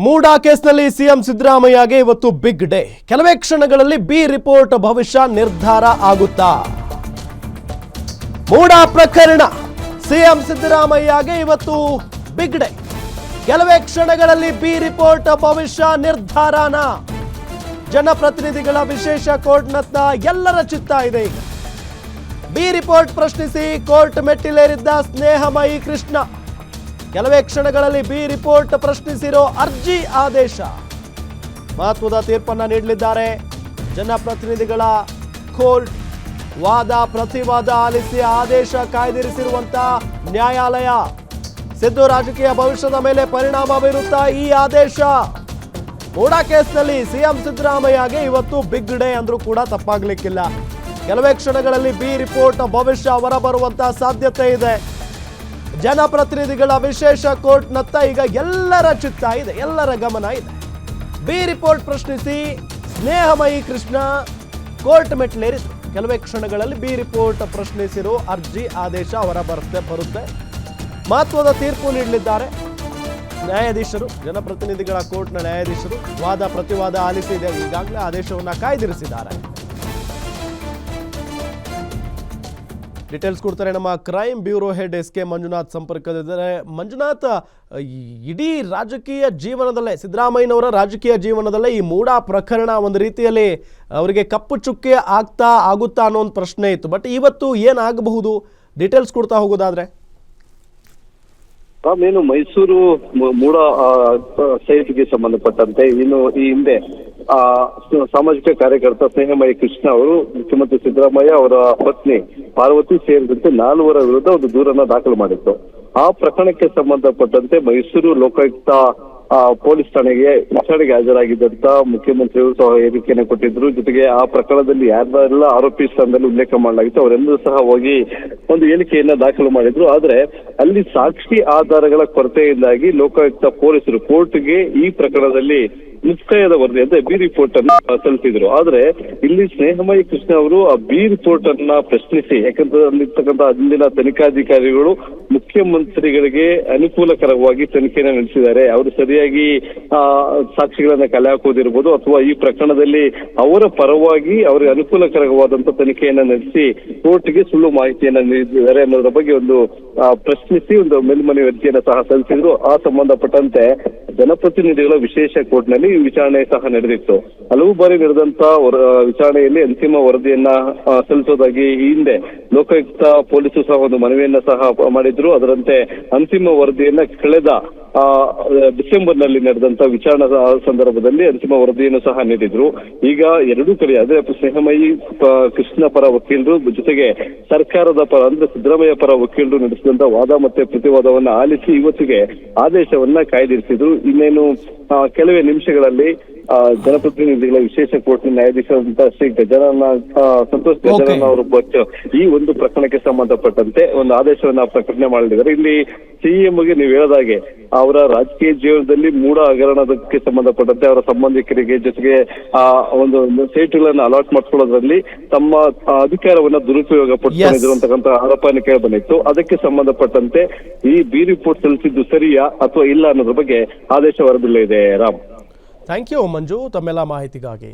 ಮೂಡಾ ಕೇಸ್ನಲ್ಲಿ ಸಿಎಂ ಸಿದ್ದರಾಮಯ್ಯಗೆ ಇವತ್ತು big day. ಕೆಲವೇ ಕ್ಷಣಗಳಲ್ಲಿ ಬಿ ರಿಪೋರ್ಟ್ ಭವಿಷ್ಯ ನಿರ್ಧಾರ ಆಗುತ್ತಾ? ಮೂಡಾ ಪ್ರಕರಣ ಸಿಎಂ ಸಿದ್ದರಾಮಯ್ಯಗೆ ಇವತ್ತು ಬಿಗ್ ಡೇ. ಕೆಲವೇ ಕ್ಷಣಗಳಲ್ಲಿ ಬಿ ರಿಪೋರ್ಟ್ ಭವಿಷ್ಯ ನಿರ್ಧಾರನ ಜನಪ್ರತಿನಿಧಿಗಳ ವಿಶೇಷ ಕೋರ್ಟ್ನತ್ತ ಎಲ್ಲರ ಚಿತ್ತ ಇದೆ. ಈಗ ಬಿ ರಿಪೋರ್ಟ್ ಪ್ರಶ್ನಿಸಿ ಕೋರ್ಟ್ ಮೆಟ್ಟಿಲೇರಿದ್ದ ಸ್ನೇಹಮಯಿ ಕೃಷ್ಣ ಕೆಲವೇ ಕ್ಷಣಗಳಲ್ಲಿ ಬಿ ರಿಪೋರ್ಟ್ ಪ್ರಶ್ನಿಸಿರೋ ಅರ್ಜಿ ಆದೇಶ ಮಹತ್ವದ ತೀರ್ಪನ್ನು ನೀಡಲಿದ್ದಾರೆ. ಜನಪ್ರತಿನಿಧಿಗಳ ಕೋರ್ಟ್ ವಾದ ಪ್ರತಿವಾದ ಆಲಿಸಿ ಆದೇಶ ಕಾಯ್ದಿರಿಸಿರುವಂತ ನ್ಯಾಯಾಲಯ. ಸಿದ್ದು ರಾಜಕೀಯ ಭವಿಷ್ಯದ ಮೇಲೆ ಪರಿಣಾಮ ಬೀರುತ್ತಾ ಈ ಆದೇಶ? ಮೂಡಾ ಕೇಸ್ನಲ್ಲಿ ಸಿಎಂ ಸಿದ್ದರಾಮಯ್ಯಗೆ ಇವತ್ತು ಬಿಗ್ ಡೇ ಅಂದ್ರೂ ಕೂಡ ತಪ್ಪಾಗ್ಲಿಕ್ಕಿಲ್ಲ. ಕೆಲವೇ ಕ್ಷಣಗಳಲ್ಲಿ ಬಿ ರಿಪೋರ್ಟ್ ಭವಿಷ್ಯ ಹೊರಬರುವಂತಹ ಸಾಧ್ಯತೆ ಇದೆ. ಜನಪ್ರತಿನಿಧಿಗಳ ವಿಶೇಷ ಕೋರ್ಟ್ನತ್ತ ಈಗ ಎಲ್ಲರ ಚಿತ್ತ ಇದೆ, ಎಲ್ಲರ ಗಮನ ಇದೆ. ಬಿ ರಿಪೋರ್ಟ್ ಪ್ರಶ್ನಿಸಿ ಸ್ನೇಹಮಯಿ ಕೃಷ್ಣ ಕೋರ್ಟ್ ಮೆಟ್ಲೇರಿದ್ರು. ಕೆಲವೇ ಕ್ಷಣಗಳಲ್ಲಿ ಬಿ ರಿಪೋರ್ಟ್ ಪ್ರಶ್ನಿಸಿರೋ ಅರ್ಜಿ ಆದೇಶ ಬರುತ್ತೆ. ಮಹತ್ವದ ತೀರ್ಪು ನೀಡಲಿದ್ದಾರೆ ನ್ಯಾಯಾಧೀಶರು. ಜನಪ್ರತಿನಿಧಿಗಳ ಕೋರ್ಟ್ನ ನ್ಯಾಯಾಧೀಶರು ವಾದ ಪ್ರತಿವಾದ ಆಲಿಸಿ ಈಗಾಗಲೇ ಆದೇಶವನ್ನು ಕಾಯ್ದಿರಿಸಿದ್ದಾರೆ. ಡೀಟೇಲ್ಸ್ ಕೊಡ್ತಾರೆ ನಮ್ಮ crime bureau head SK Manjunath ಸಂಪರ್ಕದಿದ್ದಾರೆ. ಮಂಜುನಾಥ್, ಇಡೀ ರಾಜಕೀಯ ಜೀವನದಲ್ಲೇ ಸಿದ್ದರಾಮಯ್ಯನವರ ರಾಜಕೀಯ ಜೀವನದಲ್ಲೇ ಈ ಮೂಡಾ ಪ್ರಕರಣ ಒಂದು ರೀತಿಯಲ್ಲಿ ಅವರಿಗೆ ಕಪ್ಪು ಚುಕ್ಕೆ ಆಗುತ್ತಾ ಅನ್ನೋ ಒಂದು ಪ್ರಶ್ನೆ ಇತ್ತು. ಬಟ್ ಇವತ್ತು ಏನಾಗಬಹುದು ಡೀಟೇಲ್ಸ್ ಕೊಡ್ತಾ ಹೋಗೋದಾದ್ರೆ? ಏನು ಮೈಸೂರು ಮೂಡಾ ಸೈಟ್ಗೆ ಸಂಬಂಧಪಟ್ಟಂತೆ ಇನ್ನು ಈ ಹಿಂದೆ ಸಾಮಾಜಿಕ ಕಾರ್ಯಕರ್ತ ಸ್ನೇಹಮಯಿ ಕೃಷ್ಣ ಅವರು ಮುಖ್ಯಮಂತ್ರಿ ಸಿದ್ದರಾಮಯ್ಯ ಅವರ ಪತ್ನಿ ಪಾರ್ವತಿ ಸೇರಿದಂತೆ 4 ವಿರುದ್ಧ ಒಂದು ದೂರನ್ನ ದಾಖಲು ಮಾಡಿತ್ತು. ಆ ಪ್ರಕರಣಕ್ಕೆ ಸಂಬಂಧಪಟ್ಟಂತೆ ಮೈಸೂರು ಲೋಕಾಯುಕ್ತ ಪೊಲೀಸ್ ಠಾಣೆಗೆ ವಿಚಾರಣೆಗೆ ಹಾಜರಾಗಿದ್ದಂತ ಮುಖ್ಯಮಂತ್ರಿಗಳು ಸಹ ಹೇಳಿಕೆಯನ್ನು ಕೊಟ್ಟಿದ್ರು. ಜೊತೆಗೆ ಆ ಪ್ರಕರಣದಲ್ಲಿ ಯಾರೆಲ್ಲ ಆರೋಪಿ ಸ್ಥಾನದಲ್ಲಿ ಉಲ್ಲೇಖ ಮಾಡಲಾಗಿತ್ತು ಅವರೆಲ್ಲರೂ ಸಹ ಹೋಗಿ ಒಂದು ಹೇಳಿಕೆಯನ್ನ ದಾಖಲು ಮಾಡಿದ್ರು. ಆದ್ರೆ ಅಲ್ಲಿ ಸಾಕ್ಷಿ ಆಧಾರಗಳ ಕೊರತೆಯಿಂದಾಗಿ ಲೋಕಾಯುಕ್ತ ಪೊಲೀಸರು ಕೋರ್ಟ್ಗೆ ಈ ಪ್ರಕರಣದಲ್ಲಿ ಮುಕ್ತಾಯದ ವರದಿ ಅಂದ್ರೆ ಬಿ ರಿಪೋರ್ಟ್ ಅನ್ನ ಸಲ್ಲಿಸಿದ್ರು. ಆದ್ರೆ ಇಲ್ಲಿ ಸ್ನೇಹಮಯಿ ಕೃಷ್ಣ ಅವರು ಆ ಬಿ ರಿಪೋರ್ಟ್ ಅನ್ನ ಪ್ರಶ್ನಿಸಿ, ಯಾಕಂದ್ರೆ ಅಲ್ಲಿರ್ತಕ್ಕಂಥ ಅಂದಿನ ತನಿಖಾಧಿಕಾರಿಗಳು ಮುಖ್ಯಮಂತ್ರಿಗಳಿಗೆ ಅನುಕೂಲಕರವಾಗಿ ತನಿಖೆಯನ್ನು ನಡೆಸಿದ್ದಾರೆ, ಅವರು ಸರಿಯಾಗಿ ಸಾಕ್ಷಿಗಳನ್ನ ಕಲೆ ಹಾಕುವುದಿರ್ಬೋದು ಅಥವಾ ಈ ಪ್ರಕರಣದಲ್ಲಿ ಅವರ ಪರವಾಗಿ ಅವರಿಗೆ ಅನುಕೂಲಕರವಾದಂತ ತನಿಖೆಯನ್ನ ನಡೆಸಿ ಕೋರ್ಟ್ಗೆ ಸುಳ್ಳು ಮಾಹಿತಿಯನ್ನ ನೀಡಿದ್ದಾರೆ ಅನ್ನೋದ್ರ ಬಗ್ಗೆ ಒಂದು ಪ್ರಶ್ನಿಸಿ ಒಂದು ಮೇಲ್ಮನವಿ ಅರ್ಜಿಯನ್ನ ಸಹ ಸಲ್ಲಿಸಿದ್ರು. ಆ ಸಂಬಂಧಪಟ್ಟಂತೆ ಜನಪ್ರತಿನಿಧಿಗಳ ವಿಶೇಷ ಕೋರ್ಟ್ನಲ್ಲಿ ವಿಚಾರಣೆ ಸಹ ನಡೆದಿತ್ತು. ಹಲವು ಬಾರಿ ನಡೆದಂತ ವಿಚಾರಣೆಯಲ್ಲಿ ಅಂತಿಮ ವರದಿಯನ್ನ ಸಲ್ಲಿಸೋದಾಗಿ ಈ ಹಿಂದೆ ಲೋಕಾಯುಕ್ತ ಪೊಲೀಸರು ಸಹ ಒಂದು ಮನವಿಯನ್ನ ಸಹ ಮಾಡಿದ್ರು. ಅದರಂತೆ ಅಂತಿಮ ವರದಿಯನ್ನ ಕಳೆದ ಡಿಸೆಂಬರ್ನಲ್ಲಿ ನಡೆದಂತ ವಿಚಾರಣಾ ಸಂದರ್ಭದಲ್ಲಿ ಅಂತಿಮ ವರದಿಯನ್ನು ಸಹ ನೀಡಿದ್ರು. ಈಗ ಎರಡೂ ಕಡೆ ಅದೇ ಸ್ನೇಹಮಯಿ ಕೃಷ್ಣ ಪರ ವಕೀಲರು ಜೊತೆಗೆ ಸರ್ಕಾರದ ಪರ ಅಂದ್ರೆ ಸಿದ್ದರಾಮಯ್ಯ ಪರ ವಕೀಲರು ನಡೆಸಿದಂತ ವಾದ ಮತ್ತೆ ಪ್ರತಿವಾದವನ್ನ ಆಲಿಸಿ ಇವತ್ತಿಗೆ ಆದೇಶವನ್ನ ಕಾಯ್ದಿರಿಸಿದ್ರು. ಇನ್ನೇನು ಕೆಲವೇ ನಿಮಿಷಗಳಲ್ಲಿ ಜನಪ್ರತಿನಿಧಿಗಳ ವಿಶೇಷ ಕೋರ್ಟ್ನ ನ್ಯಾಯಾಧೀಶರಾದಂತಹ ಶ್ರೀ ಸಂತೋಷ್ ಗಜಾನನ ಅವರು ಈ ಒಂದು ಪ್ರಕರಣಕ್ಕೆ ಸಂಬಂಧಪಟ್ಟಂತೆ ಒಂದು ಆದೇಶವನ್ನ ಪ್ರಕಟಣೆ ಮಾಡಲಿದ್ದಾರೆ. ಇಲ್ಲಿ ಸಿಎಂಗೆ ನೀವು ಹೇಳದಾಗೆ ಅವರ ರಾಜಕೀಯ ಜೀವನದಲ್ಲಿ ಮೂಡಾ ಹಗರಣಕ್ಕೆ ಸಂಬಂಧಪಟ್ಟಂತೆ ಅವರ ಸಂಬಂಧಿಕರಿಗೆ ಜೊತೆಗೆ ಒಂದು ಸೈಟ್ಗಳನ್ನ ಅಲಾಟ್ ಮಾಡಿಕೊಳ್ಳೋದ್ರಲ್ಲಿ ತಮ್ಮ ಅಧಿಕಾರವನ್ನ ದುರುಪಯೋಗ ಪಡಿಸಿಕೊಂಡಿದ್ರು ಅಂತಕ್ಕಂಥ ಆರೋಪವನ್ನು ಕೇಳಿ ಬಂದಿತ್ತು. ಅದಕ್ಕೆ ಸಂಬಂಧಪಟ್ಟಂತೆ ಈ ಬಿ ರಿಪೋರ್ಟ್ ಸಲ್ಲಿಸಿದ್ದು ಸರಿಯಾ ಅಥವಾ ಇಲ್ಲ ಅನ್ನೋದ್ರ ಬಗ್ಗೆ ಆದೇಶ ಹೊರಬಿಲ್ಲ ಇದೆ. ರಾಮ್, ಥ್ಯಾಂಕ್ ಯು ಮಂಜು ತಮ್ಮೆಲ್ಲ ಮಾಹಿತಿಗಾಗಿ.